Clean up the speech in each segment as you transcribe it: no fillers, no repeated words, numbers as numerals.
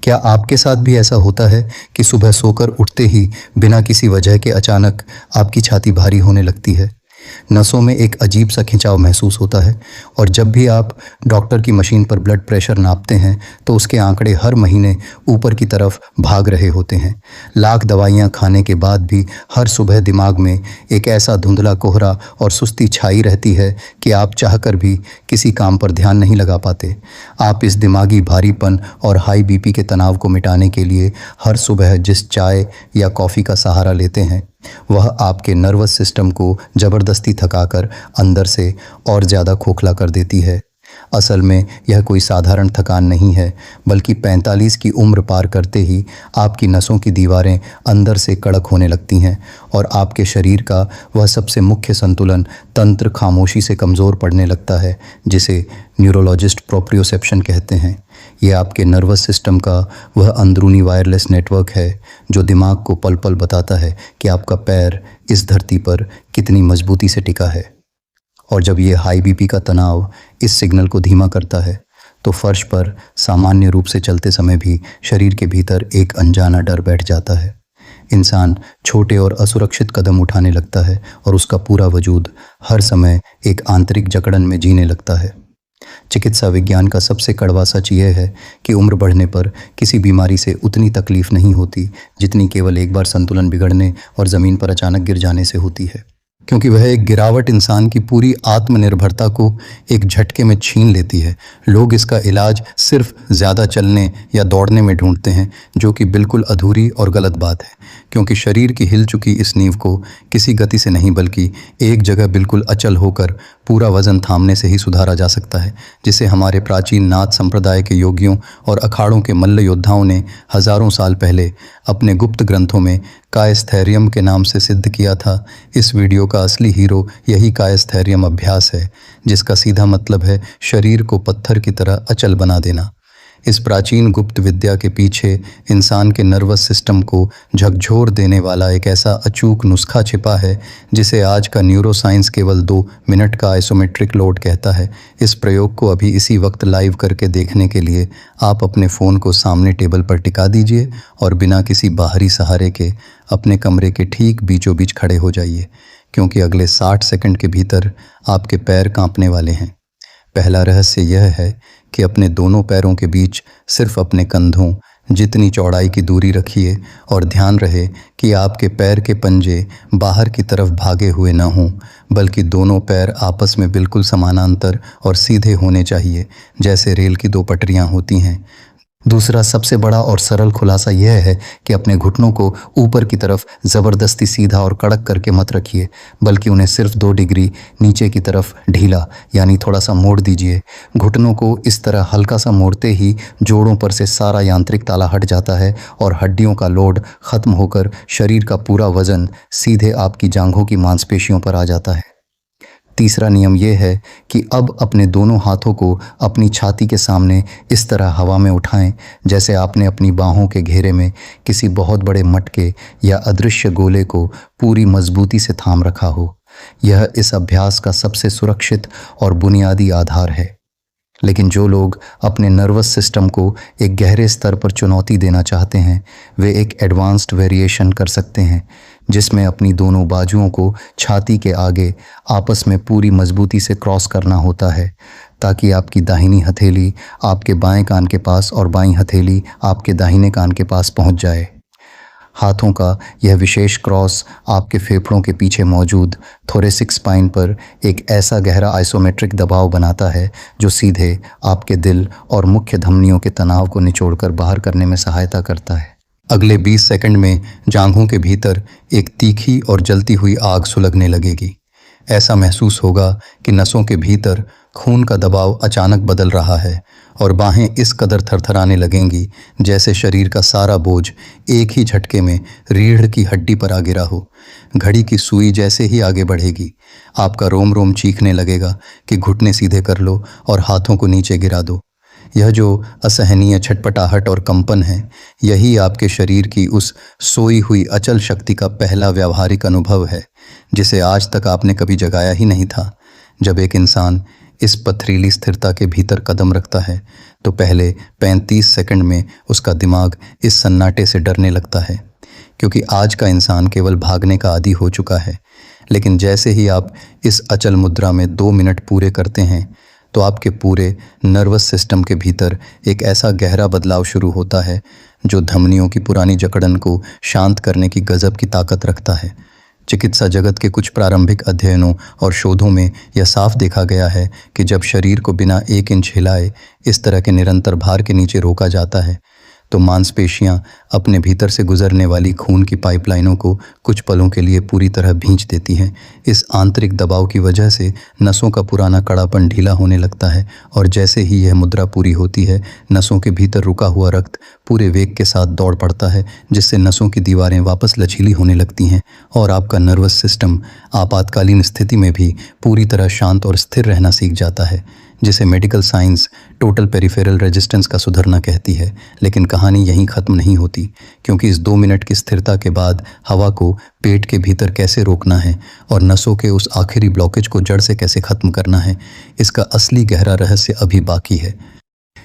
क्या आपके साथ भी ऐसा होता है कि सुबह सोकर उठते ही बिना किसी वजह के अचानक आपकी छाती भारी होने लगती है? नसों में एक अजीब सा खिंचाव महसूस होता है और जब भी आप डॉक्टर की मशीन पर ब्लड प्रेशर नापते हैं तो उसके आंकड़े हर महीने ऊपर की तरफ भाग रहे होते हैं। लाख दवाइयाँ खाने के बाद भी हर सुबह दिमाग में एक ऐसा धुंधला कोहरा और सुस्ती छाई रहती है कि आप चाहकर भी किसी काम पर ध्यान नहीं लगा पाते। आप इस दिमागी भारीपन और हाई बीपी के तनाव को मिटाने के लिए हर सुबह जिस चाय या कॉफ़ी का सहारा लेते हैं वह आपके नर्वस सिस्टम को ज़बरदस्ती थकाकर अंदर से और ज़्यादा खोखला कर देती है। असल में यह कोई साधारण थकान नहीं है, बल्कि 45 की उम्र पार करते ही आपकी नसों की दीवारें अंदर से कड़क होने लगती हैं और आपके शरीर का वह सबसे मुख्य संतुलन तंत्र खामोशी से कमज़ोर पड़ने लगता है, जिसे न्यूरोलॉजिस्ट प्रोप्रियोसेप्शन कहते हैं। ये आपके नर्वस सिस्टम का वह अंदरूनी वायरलेस नेटवर्क है जो दिमाग को पल पल बताता है कि आपका पैर इस धरती पर कितनी मजबूती से टिका है। और जब ये हाई बीपी का तनाव इस सिग्नल को धीमा करता है तो फर्श पर सामान्य रूप से चलते समय भी शरीर के भीतर एक अनजाना डर बैठ जाता है। इंसान छोटे और असुरक्षित कदम उठाने लगता है और उसका पूरा वजूद हर समय एक आंतरिक जकड़न में जीने लगता है। चिकित्सा विज्ञान का सबसे कड़वा सच यह है कि उम्र बढ़ने पर किसी बीमारी से उतनी तकलीफ नहीं होती जितनी केवल एक बार संतुलन बिगड़ने और ज़मीन पर अचानक गिर जाने से होती है, क्योंकि वह एक गिरावट इंसान की पूरी आत्मनिर्भरता को एक झटके में छीन लेती है। लोग इसका इलाज सिर्फ ज़्यादा चलने या दौड़ने में ढूंढते हैं, जो कि बिल्कुल अधूरी और गलत बात है, क्योंकि शरीर की हिल चुकी इस नींव को किसी गति से नहीं बल्कि एक जगह बिल्कुल अचल होकर पूरा वजन थामने से ही सुधारा जा सकता है, जिसे हमारे प्राचीन नाथ संप्रदाय के योगियों और अखाड़ों के मल्ल योद्धाओं ने हज़ारों साल पहले अपने गुप्त ग्रंथों में कायस्थैर्यम के नाम से सिद्ध किया था। इस वीडियो का असली हीरो यही कायस्थैर्यम अभ्यास है, जिसका सीधा मतलब है शरीर को पत्थर की तरह अचल बना देना। इस प्राचीन गुप्त विद्या के पीछे इंसान के नर्वस सिस्टम को झकझोर देने वाला एक ऐसा अचूक नुस्खा छिपा है जिसे आज का न्यूरोसाइंस केवल 2 मिनट का आइसोमेट्रिक लोड कहता है। इस प्रयोग को अभी इसी वक्त लाइव करके देखने के लिए आप अपने फ़ोन को सामने टेबल पर टिका दीजिए और बिना किसी बाहरी सहारे के अपने कमरे के ठीक बीचों बीच खड़े हो जाइए, क्योंकि अगले 60 सेकंड के भीतर आपके पैर कांपने वाले हैं। पहला रहस्य यह है कि अपने दोनों पैरों के बीच सिर्फ अपने कंधों जितनी चौड़ाई की दूरी रखिए और ध्यान रहे कि आपके पैर के पंजे बाहर की तरफ भागे हुए न हों, बल्कि दोनों पैर आपस में बिल्कुल समानांतर और सीधे होने चाहिए, जैसे रेल की 2 पटरियां होती हैं। दूसरा सबसे बड़ा और सरल खुलासा यह है कि अपने घुटनों को ऊपर की तरफ ज़बरदस्ती सीधा और कड़क करके मत रखिए, बल्कि उन्हें सिर्फ 2 डिग्री नीचे की तरफ ढीला यानी थोड़ा सा मोड़ दीजिए। घुटनों को इस तरह हल्का सा मोड़ते ही जोड़ों पर से सारा यांत्रिक ताला हट जाता है और हड्डियों का लोड ख़त्म होकर शरीर का पूरा वज़न सीधे आपकी जांघों की मांसपेशियों पर आ जाता है। तीसरा नियम यह है कि अब अपने दोनों हाथों को अपनी छाती के सामने इस तरह हवा में उठाएं जैसे आपने अपनी बाहों के घेरे में किसी बहुत बड़े मटके या अदृश्य गोले को पूरी मजबूती से थाम रखा हो। यह इस अभ्यास का सबसे सुरक्षित और बुनियादी आधार है। लेकिन जो लोग अपने नर्वस सिस्टम को एक गहरे स्तर पर चुनौती देना चाहते हैं, वे एक एडवांस्ड वेरिएशन कर सकते हैं, जिसमें अपनी दोनों बाजुओं को छाती के आगे आपस में पूरी मजबूती से क्रॉस करना होता है, ताकि आपकी दाहिनी हथेली आपके बाएं कान के पास और बाईं हथेली आपके दाहिने कान के पास पहुंच जाए। हाथों का यह विशेष क्रॉस आपके फेफड़ों के पीछे मौजूद थोरेसिक स्पाइन पर एक ऐसा गहरा आइसोमेट्रिक दबाव बनाता है जो सीधे आपके दिल और मुख्य धमनियों के तनाव को निचोड़कर बाहर करने में सहायता करता है। अगले 20 सेकंड में जांघों के भीतर एक तीखी और जलती हुई आग सुलगने लगेगी। ऐसा महसूस होगा कि नसों के भीतर खून का दबाव अचानक बदल रहा है और बाहें इस कदर थरथराने लगेंगी जैसे शरीर का सारा बोझ एक ही झटके में रीढ़ की हड्डी पर आ गिरा हो। घड़ी की सुई जैसे ही आगे बढ़ेगी, आपका रोम रोम चीखने लगेगा कि घुटने सीधे कर लो और हाथों को नीचे गिरा दो। यह जो असहनीय छटपटाहट और कंपन है, यही आपके शरीर की उस सोई हुई अचल शक्ति का पहला व्यावहारिक अनुभव है, जिसे आज तक आपने कभी जगाया ही नहीं था। जब एक इंसान इस पथरीली स्थिरता के भीतर कदम रखता है, तो पहले 35 सेकंड में उसका दिमाग इस सन्नाटे से डरने लगता है, क्योंकि आज का इंसान केवल भागने का आदी हो चुका है। लेकिन जैसे ही आप इस अचल मुद्रा में 2 मिनट पूरे करते हैं, तो आपके पूरे नर्वस सिस्टम के भीतर एक ऐसा गहरा बदलाव शुरू होता है जो धमनियों की पुरानी जकड़न को शांत करने की गजब की ताकत रखता है। चिकित्सा जगत के कुछ प्रारंभिक अध्ययनों और शोधों में यह साफ देखा गया है कि जब शरीर को बिना 1 इंच हिलाए इस तरह के निरंतर भार के नीचे रोका जाता है, तो मांसपेशियां अपने भीतर से गुजरने वाली खून की पाइपलाइनों को कुछ पलों के लिए पूरी तरह भींच देती हैं। इस आंतरिक दबाव की वजह से नसों का पुराना कड़ापन ढीला होने लगता है और जैसे ही यह मुद्रा पूरी होती है, नसों के भीतर रुका हुआ रक्त पूरे वेग के साथ दौड़ पड़ता है, जिससे नसों की दीवारें वापस लचीली होने लगती हैं और आपका नर्वस सिस्टम आपातकालीन स्थिति में भी पूरी तरह शांत और स्थिर रहना सीख जाता है, जिसे medical science total peripheral resistance का सुधरना कहती है। लेकिन कहानी यहीं ख़त्म नहीं होती, क्योंकि इस 2 मिनट की स्थिरता के बाद हवा को पेट के भीतर कैसे रोकना है और नसों के उस आखिरी ब्लॉकेज को जड़ से कैसे ख़त्म करना है, इसका असली गहरा रहस्य अभी बाकी है।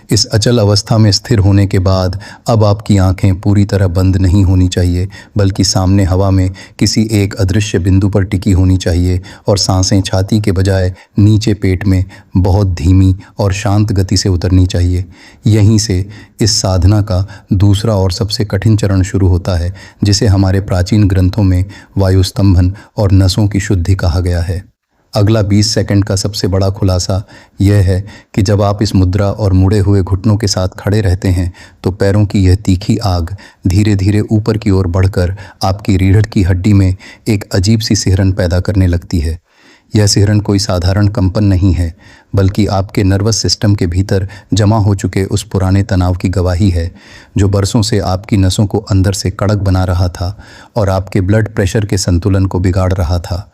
इस अचल अवस्था में स्थिर होने के बाद अब आपकी आंखें पूरी तरह बंद नहीं होनी चाहिए, बल्कि सामने हवा में किसी एक अदृश्य बिंदु पर टिकी होनी चाहिए और सांसें छाती के बजाय नीचे पेट में बहुत धीमी और शांत गति से उतरनी चाहिए। यहीं से इस साधना का दूसरा और सबसे कठिन चरण शुरू होता है, जिसे हमारे प्राचीन ग्रंथों में वायुस्तंभन और नसों की शुद्धि कहा गया है। अगला 20 सेकंड का सबसे बड़ा खुलासा यह है कि जब आप इस मुद्रा और मुड़े हुए घुटनों के साथ खड़े रहते हैं, तो पैरों की यह तीखी आग धीरे धीरे ऊपर की ओर बढ़कर आपकी रीढ़ की हड्डी में एक अजीब सी सिहरन पैदा करने लगती है। यह सिहरन कोई साधारण कंपन नहीं है, बल्कि आपके नर्वस सिस्टम के भीतर जमा हो चुके उस पुराने तनाव की गवाही है, जो बरसों से आपकी नसों को अंदर से कड़क बना रहा था और आपके ब्लड प्रेशर के संतुलन को बिगाड़ रहा था।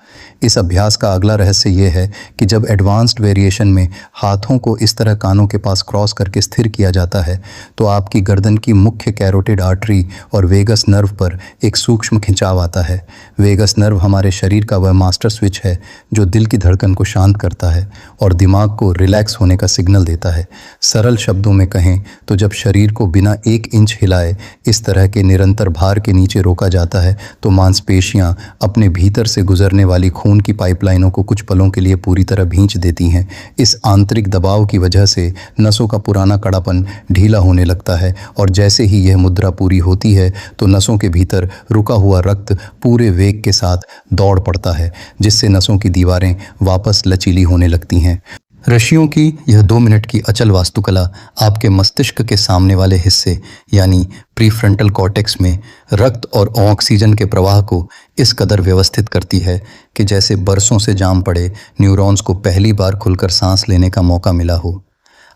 इस अभ्यास का अगला रहस्य यह है कि जब एडवांस्ड वेरिएशन में हाथों को इस तरह कानों के पास क्रॉस करके स्थिर किया जाता है, तो आपकी गर्दन की मुख्य कैरोटिड आर्टरी और वेगस नर्व पर एक सूक्ष्म खिंचाव आता है। वेगस नर्व हमारे शरीर का वह मास्टर स्विच है जो दिल की धड़कन को शांत करता है और दिमाग को रिलैक्स होने का सिग्नल देता है। सरल शब्दों में कहें तो जब शरीर को बिना 1 इंच हिलाए इस तरह के निरंतर भार के नीचे रोका जाता है, तो मांसपेशियां अपने भीतर से गुजरने वाली खून की पाइपलाइनों को कुछ पलों के लिए पूरी तरह भींच देती हैं। इस आंतरिक दबाव की वजह से नसों का पुराना कड़ापन ढीला होने लगता है और जैसे ही यह मुद्रा पूरी होती है, तो नसों के भीतर रुका हुआ रक्त पूरे वेग के साथ दौड़ पड़ता है, जिससे नसों की दीवारें वापस लचीली होने लगती हैं। ऋषियों की यह 2 मिनट की अचल वास्तुकला आपके मस्तिष्क के सामने वाले हिस्से यानी प्रीफ्रंटल कॉर्टेक्स में रक्त और ऑक्सीजन के प्रवाह को इस कदर व्यवस्थित करती है कि जैसे बरसों से जाम पड़े न्यूरॉन्स को पहली बार खुलकर सांस लेने का मौका मिला हो।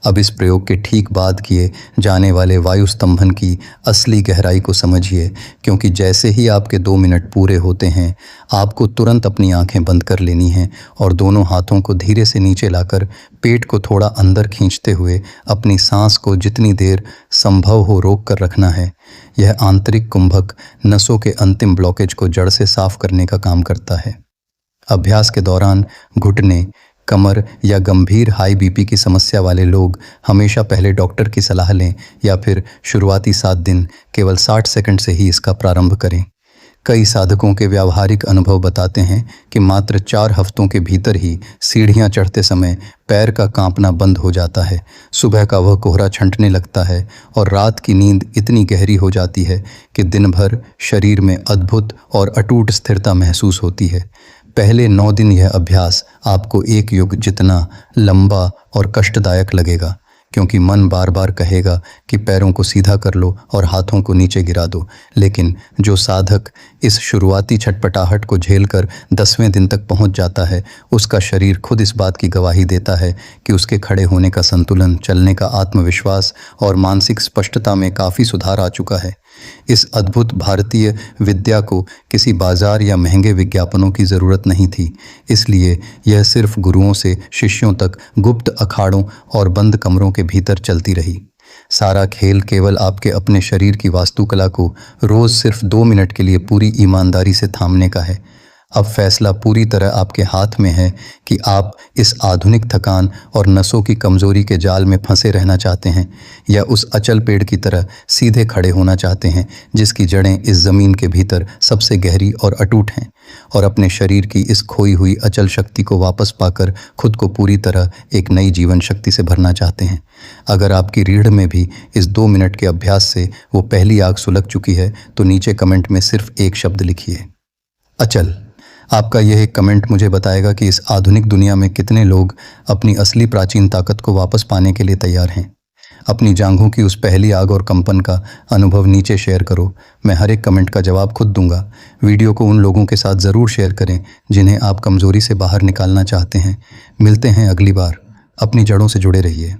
अब इस प्रयोग के ठीक बाद किए जाने वाले वायु स्तंभन की असली गहराई को समझिए, क्योंकि जैसे ही आपके 2 मिनट पूरे होते हैं, आपको तुरंत अपनी आंखें बंद कर लेनी हैं और दोनों हाथों को धीरे से नीचे लाकर पेट को थोड़ा अंदर खींचते हुए अपनी सांस को जितनी देर संभव हो रोक कर रखना है। यह आंतरिक कुंभक नसों के अंतिम ब्लॉकेज को जड़ से साफ करने का काम करता है। अभ्यास के दौरान घुटने, कमर या गंभीर हाई बीपी की समस्या वाले लोग हमेशा पहले डॉक्टर की सलाह लें या फिर शुरुआती 7 दिन केवल 60 सेकंड से ही इसका प्रारंभ करें। कई साधकों के व्यावहारिक अनुभव बताते हैं कि मात्र 4 हफ्तों के भीतर ही सीढ़ियां चढ़ते समय पैर का कांपना बंद हो जाता है, सुबह का वह कोहरा छंटने लगता है और रात की नींद इतनी गहरी हो जाती है कि दिन भर शरीर में अद्भुत और अटूट स्थिरता महसूस होती है। पहले 9 दिन यह अभ्यास आपको एक युग जितना लंबा और कष्टदायक लगेगा, क्योंकि मन बार बार कहेगा कि पैरों को सीधा कर लो और हाथों को नीचे गिरा दो। लेकिन जो साधक इस शुरुआती छटपटाहट को झेलकर 10वें दिन तक पहुंच जाता है, उसका शरीर खुद इस बात की गवाही देता है कि उसके खड़े होने का संतुलन, चलने का आत्मविश्वास और मानसिक स्पष्टता में काफ़ी सुधार आ चुका है। इस अद्भुत भारतीय विद्या को किसी बाजार या महंगे विज्ञापनों की ज़रूरत नहीं थी, इसलिए यह सिर्फ गुरुओं से शिष्यों तक गुप्त अखाड़ों और बंद कमरों के भीतर चलती रही। सारा खेल केवल आपके अपने शरीर की वास्तुकला को रोज़ सिर्फ 2 मिनट के लिए पूरी ईमानदारी से थामने का है। अब फैसला पूरी तरह आपके हाथ में है कि आप इस आधुनिक थकान और नसों की कमज़ोरी के जाल में फंसे रहना चाहते हैं या उस अचल पेड़ की तरह सीधे खड़े होना चाहते हैं जिसकी जड़ें इस ज़मीन के भीतर सबसे गहरी और अटूट हैं, और अपने शरीर की इस खोई हुई अचल शक्ति को वापस पाकर खुद को पूरी तरह एक नई जीवन शक्ति से भरना चाहते हैं। अगर आपकी रीढ़ में भी इस 2 मिनट के अभ्यास से वो पहली आग सुलग चुकी है तो नीचे कमेंट में सिर्फ एक शब्द लिखिए, अचल। आपका यह एक कमेंट मुझे बताएगा कि इस आधुनिक दुनिया में कितने लोग अपनी असली प्राचीन ताकत को वापस पाने के लिए तैयार हैं। अपनी जांघों की उस पहली आग और कंपन का अनुभव नीचे शेयर करो। मैं हर एक कमेंट का जवाब खुद दूंगा। वीडियो को उन लोगों के साथ ज़रूर शेयर करें जिन्हें आप कमज़ोरी से बाहर निकालना चाहते हैं। मिलते हैं अगली बार। अपनी जड़ों से जुड़े रहिए।